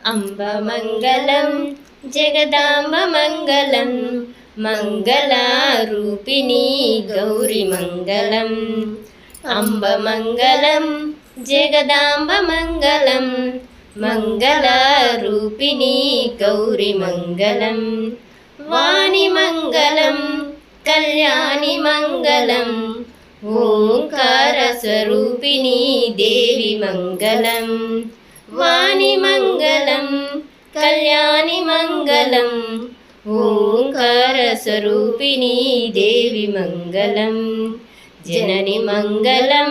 अम्बमङ्गलं जगदाम्बमङ्गलं मङ्गलारूपिणी गौरीमङ्गलम् अम्बमङ्गलं जगदाम्बमङ्गलं मङ्गलारूपिणी गौरीमङ्गलं वाणिमङ्गलं कल्याणिमङ्गलम् ओङ्कारस्वरूपिणी देवी मङ्गलम् वाणिमङ्गलं कल्याणिमङ्गलम् ओङ्कारस्वरूपिणी देवी मङ्गलं जननि मङ्गलं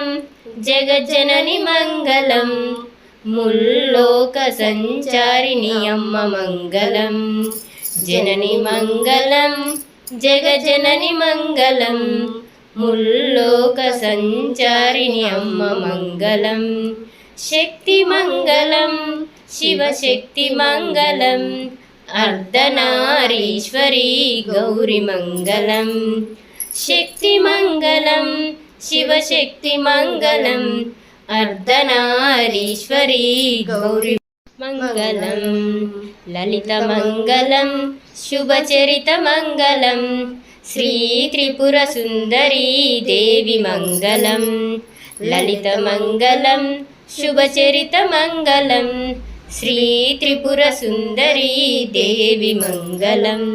जगज्जननि मङ्गलं मुल्लोकसञ्चारिणि अम्म मङ्गलं जननि मङ्गलं जगज्जननि मङ्गलं मुल्लोकसञ्चारिणि अम्म मङ्गलं शक्तिमङ्गलं शिवशक्तिमङ्गलम् अर्धनारीश्वरी गौरीमङ्गलं शक्तिमङ्गलं शिवशक्तिमङ्गलम् अर्धनारीश्वरी गौरीमङ्गलं ललितमङ्गलं शुभचरितमङ्गलं श्रीत्रिपुरसुन्दरी देवी मङ्गलं ललितमङ्गलं शुभचरितमङ्गलं श्रीत्रिपुरसुन्दरी देवी मङ्गलम्।